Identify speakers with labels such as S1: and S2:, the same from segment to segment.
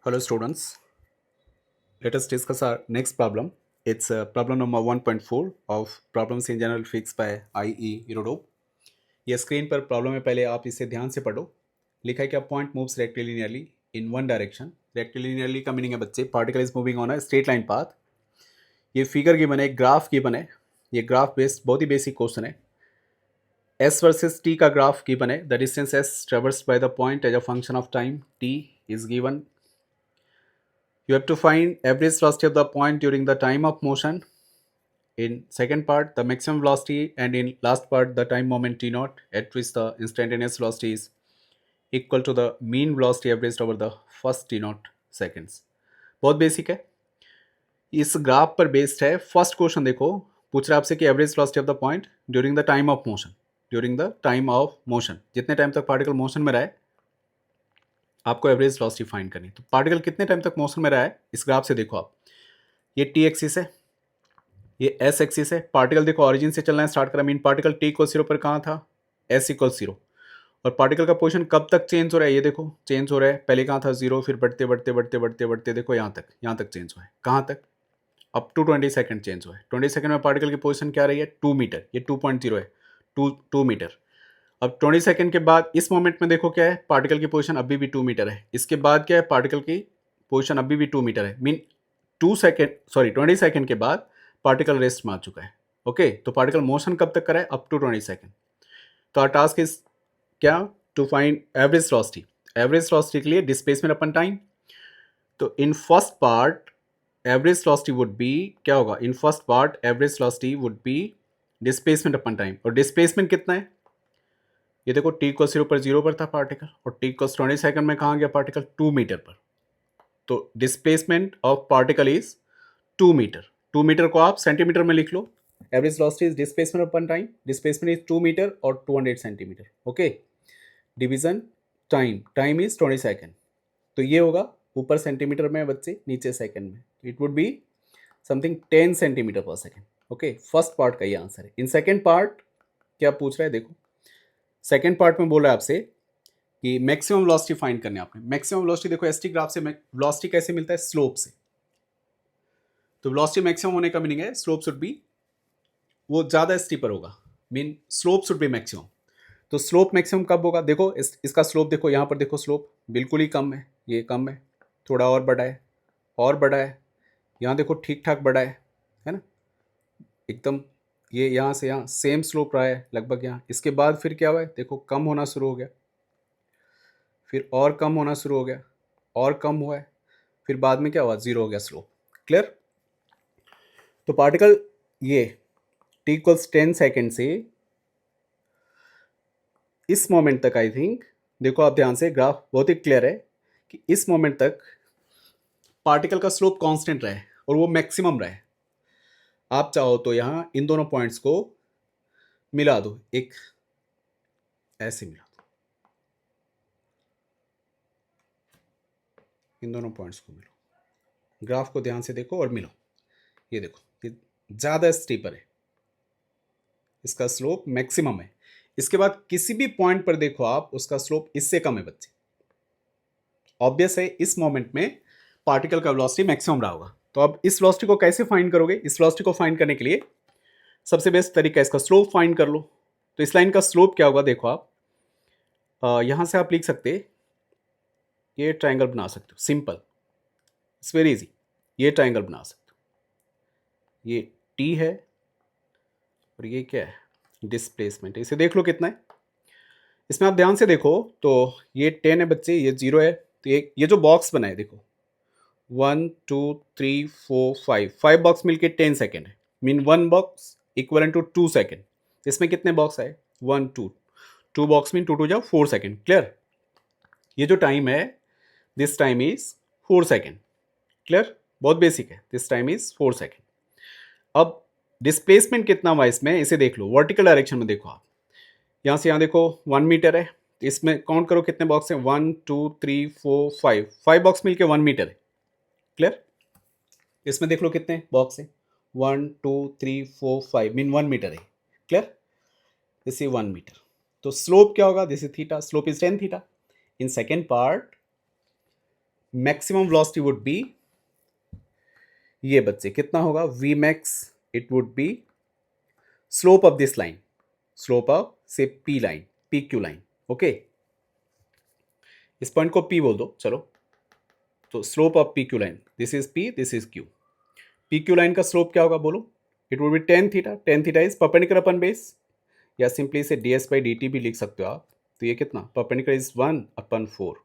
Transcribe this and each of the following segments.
S1: Hello students, let us discuss our next problem. It's problem number 1.4 of problems in general fixed by IE Europe. ये screen पर problem है, पहले आप इसे ध्यान से पढ़ो. लिखा है कि point moves rectilinearly in one direction. Rectilinearly का मीनिंग है बच्चे particle is moving on a straight line path. ये फिगर गिवन है, ग्राफ गिवन है. ये ग्राफ बेस्ड बहुत ही बेसिक क्वेश्चन है. S वर्सेस T का ग्राफ गिवन है. The distance S traversed by the point as a function of time T is given. You have to find average velocity of the point during the time of motion. In second part, the maximum velocity, and in last part, the time moment t naught at which the instantaneous velocity is equal to the mean velocity averaged over the first t naught seconds. बहुत basic है. इस graph पर based है. First question देखो, पूछ रहा है आपसे कि average velocity of the point during the time of motion. During the time of motion, जितने टाइम तक पार्टिकल मोशन में रहे आपको एवरेज वेलोसिटी फाइंड करनी. तो पार्टिकल कितने टाइम तक मोशन में रहा है इस ग्राफ से देखो आप. ये टी एक्सिस है, ये एस एक्सिस है. पार्टिकल देखो ऑरिजिन से चलना है, स्टार्ट करा. मीन पार्टिकल टी इक्वल 0 पर कहाँ था, एस इक्वल 0. और पार्टिकल का पोजीशन कब तक चेंज हो रहा है, ये देखो चेंज हो रहा है. पहले कहाँ था 0, फिर बढ़ते बढ़ते बढ़ते बढ़ते बढ़ते देखो यहाँ तक चेंज हुआ है. कहाँ तक, अप टू 20 सेकंड चेंज हुआ है. 20 सेकंड में पार्टिकल की पोजीशन क्या रही है, 2 मीटर. ये 2.0 है, 2 मीटर. अब 20 सेकंड के बाद इस मोमेंट में देखो क्या है, पार्टिकल की पोजीशन अभी भी 2 मीटर है. इसके बाद क्या है, पार्टिकल की पोजीशन अभी भी 2 मीटर है. मीन 20 सेकंड के बाद पार्टिकल रेस्ट में आ चुका है. ओके, तो पार्टिकल मोशन कब तक करा है, अप टू 20 सेकंड. तो आर टास्क इज क्या, to find average velocity. Average velocity के लिए डिस्प्लेसमेंट अपन टाइम. तो in first part average velocity would be क्या होगा, in first part average velocity would be displacement upon time. और displacement कितना है, ये देखो टी इक्वल 0 पर 0 पर था पार्टिकल, और टी इक्वल 20 सेकंड में कहाँ गया पार्टिकल, 2 मीटर पर. तो displacement of particle is 2 metre. 2 metre को आप सेंटीमीटर में लिख लो. Average velocity is displacement upon time. Displacement is 2 metre और 200 centimetre. Okay, division time is 20 second. तो ये होगा, ऊपर सेंटीमीटर में बच्चे, नीचे सेकंड में. It would be something 10 centimetre पर सेकंड. ओके, फर्स्ट पार्ट का ये आंसर है. इन सेकंड पार्ट क्या पूछ रहा है देखो. सेकंड पार्ट में बोल रहा है आपसे कि मैक्सिमम वेलोसिटी फाइंड करने. आपने मैक्सिमम वेलोसिटी देखो, एसटी ग्राफ से वेलोसिटी कैसे मिलता है, स्लोप से. तो वेलोसिटी मैक्सिमम होने का मीनिंग है स्लोप शुड बी, वो ज़्यादा एसटी पर होगा. Mean slope should be maximum. तो स्लोप मैक्सिमम कब होगा, देखो इसका स्लोप देखो, यहाँ पर देखो स्लोप बिल्कुल ही कम है, ये कम है, थोड़ा और बड़ा है, और बड़ा है. यहाँ देखो ठीक ठाक बड़ा है ना, एकदम. ये यहाँ से यहाँ सेम स्लोप रहा है लगभग यहाँ. इसके बाद फिर क्या हुआ है, देखो कम होना शुरू हो गया, फिर और कम होना शुरू हो गया, और कम हुआ है, फिर बाद में क्या हुआ, जीरो हो गया स्लोप. क्लियर. तो पार्टिकल ये टी इक्वल्स 10 सेकेंड से इस मोमेंट तक, आई थिंक देखो आप ध्यान से, ग्राफ बहुत ही क्लियर है कि इस मोमेंट तक पार्टिकल का स्लोप कांस्टेंट रहे और वो मैक्सिमम रहे. आप चाहो तो यहाँ इन दोनों पॉइंट्स को मिला दो, एक ऐसे मिला दो, इन दोनों पॉइंट्स को मिलो, ग्राफ को ध्यान से देखो और मिलो. ये देखो, ये ज़्यादा स्टीपर है, इसका स्लोप मैक्सिमम है. इसके बाद किसी भी पॉइंट पर देखो आप, उसका स्लोप इससे कम है बच्चे. ऑब्वियस है इस मोमेंट में पार्टिकल का वेलोसिटी मैक्सिमम रहा होगा. तो अब इस वेलोसिटी को कैसे फाइंड करोगे, इस वेलोसिटी को फाइंड करने के लिए सबसे बेस्ट तरीका इसका स्लोप फाइंड कर लो. तो इस लाइन का स्लोप क्या होगा देखो आप, यहां से आप लिख सकते, ये ट्राइंगल बना सकते हो, सिंपल, इट्स वेरी इजी. ये ट्राइंगल बना सकते हो, ये टी है और ये क्या है, डिस्प्लेसमेंट. इसे देख लो कितना है. इसमें आप ध्यान से देखो तो ये 10 है बच्चे, ये 0 है. तो ये जो बॉक्स बना है देखो, 1 2 3 4 5 बॉक्स मिलके 10 सेकेंड है. Mean 1 box equal to 2 second. इसमें कितने बॉक्स आए, 1 2 बॉक्स मीन 2 जा 4 सेकेंड. क्लियर. ये जो टाइम है, this time is 4 second. Clear, बहुत बेसिक है. This time is 4 second. अब डिस्प्लेसमेंट कितना हुआ इसमें, इसे देख लो. वर्टिकल डायरेक्शन में देखो आप, यहाँ से यहाँ देखो 1 मीटर है. इसमें काउंट करो कितने बॉक्स हैं, 1 2 3 4 5 बॉक्स मिलके 1 मीटर है. क्लियर. इसमें देख लो कितने बॉक्स हैं, 1 2 3 4 5 मीन 1 मीटर है. Clear, this is 1 metre. तो स्लोप क्या होगा, this is theta, slope is 10 theta. In second part maximum velocity would be, ये बच्चे कितना होगा, V max it would be slope of this line, slope of say P line, P Q line, okay. इस point को P बोल दो चलो, तो slope of P Q line, this is P, this is Q. P Q line का slope क्या होगा बोलो, it would B tan theta, tan theta is perpendicular upon base, या सिंपली इसे D S by D T भी लिख सकते हो आप। तो ये कितना, परपेंडिकुलर इज 1/4,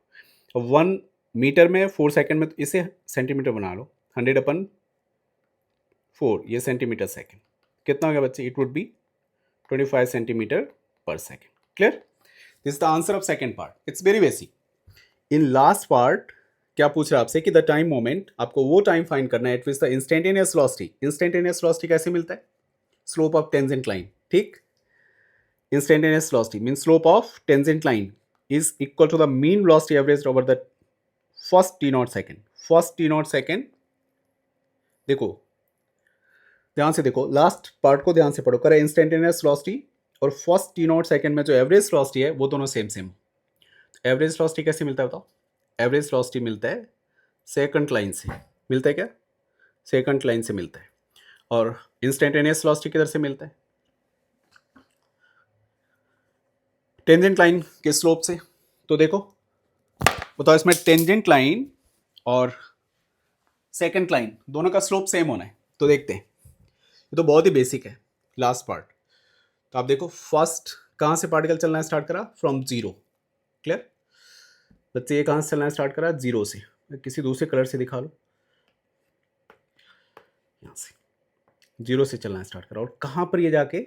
S1: और 1 मीटर में 4 सेकंड में, तो इसे सेंटीमीटर बना लो, 100/4 ये सेंटीमीटर सेकंड, कितना हो गया बच्चे, इट वुड बी 25 सेंटीमीटर पर second. Clear, this is the answer of second part, it's very basic. In last part क्या पूछ रहा है आपसे कि द टाइम मोमेंट, आपको वो टाइम फाइंड करना है eight which the instantaneous velocity, instantaneous velocity कैसे मिलता है, स्लोप ऑफ टेंजेंट लाइन, ठीक। Instantaneous velocity means slope of tangent line is equal to the mean velocity averaged over the first t naught second. First t naught second, देखो ध्यान से देखो, last part को ध्यान से पढ़ो, करें इंस्टेंटेनियस वेलोसिटी और फर्स्ट टी नॉट सेकंड में जो एवरेज वेलोसिटी है वो दोनों सेम सेम। एवरेज वेलोसिटी कैसे मिलता है बताओ, एवरेज वेलोसिटी मिलता है सेकंड लाइन से, मिलता है क्या, सेकंड लाइन से मिलता है। और इंस्टेंटेनियस वेलोसिटी किधर से मिलता है, टेंजेंट लाइन के स्लोप से। तो देखो बताओ, इसमें टेंजेंट लाइन और सेकंड लाइन दोनों का स्लोप सेम होना है, तो देखते हैं। ये तो बहुत ही बेसिक है, लास्ट पार्ट। तो आप देखो फर्स्ट कहाँ से पार्टिकल चलना स्टार्ट करा, फ्रॉम जीरो। क्लियर बच्चे, ये कहाँ से चलना स्टार्ट करा, जीरो से। किसी दूसरे कलर से दिखा लो, यहाँ से जीरो से चलना स्टार्ट करा, और कहाँ पर ये जाके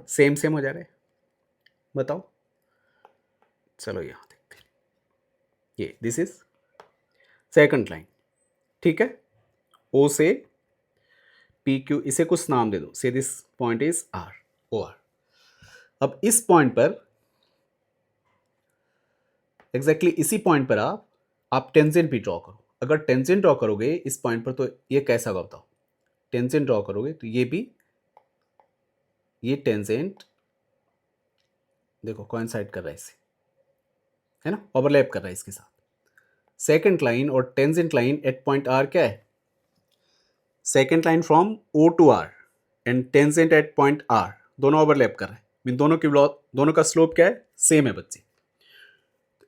S1: सेम सेम हो जा रहा है बताओ। चलो यहाँ देखते हैं, ये दिस इज सेकंड लाइन, ठीक है। ओ से पी क्यू, इसे कुछ नाम दे दो, say this point is R, O R. अब इस पॉइंट पर एग्जैक्टली इसी पॉइंट पर आप टेंजेंट भी ड्रॉ करो। अगर टेंजेंट ड्रॉ करोगे इस पॉइंट पर, तो ये कैसा होगा बताओ, टेंजेंट ड्रॉ करोगे तो ये भी, ये टेंजेंट देखो कोइंसाइड कर रहा है इससे, है ना, ओवरलैप कर रहा है इसके साथ। सेकंड लाइन और tangent line at point R क्या है, second line from O to R and tangent at point R, दोनों ओवरलैप कर रहे हैं, मीन दोनों की दोनों का स्लोप क्या है, सेम है बच्चे।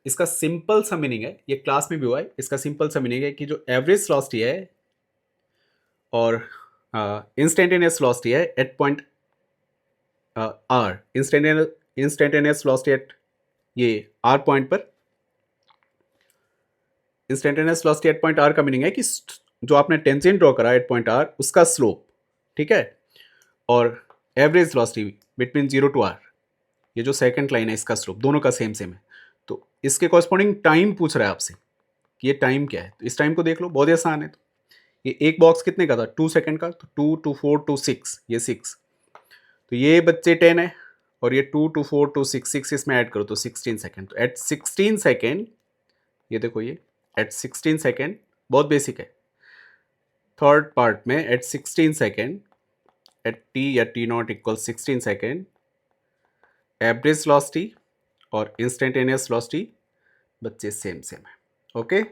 S1: इसका सिंपल सा मीनिंग है, ये क्लास में भी हुआ है, इसका सिंपल सा मीनिंग है कि जो एवरेज वेलोसिटी है और इंस्टेंटेनियस वेलोसिटी है at point R, instantaneous velocity at ये आर पॉइंट पर, instantaneous velocity at point R का मीनिंग है कि जो आपने टेंजेंट ड्रॉ करा एट पॉइंट आर उसका स्लोप, ठीक है, और average velocity between zero to R, ये जो सेकंड लाइन है इसका स्लोप, दोनों का सेम सेम है। तो इसके कॉरस्पॉन्डिंग टाइम पूछ रहा है आपसे कि ये टाइम क्या है, तो इस टाइम को देख लो, बहुत ही आसान है। तो ये एक बॉक्स कितने का था, 2 सेकंड का, तो 2 to 4 to 6, ये 6, तो ये बच्चे 10 है, और ये 2 to 4 to 6, 6 इसमें ऐड करो तो 16 सेकंड। तो एट 16 सेकंड, ये देखो ये एट 16 सेकंड, बहुत बेसिक है। थर्ड पार्ट में एट 16 सेकंड, एट टी या T not equal 16 second, average velocity और इंस्टेंटेनियस वेलोसिटी बच्चे सेम सेम है, ओके।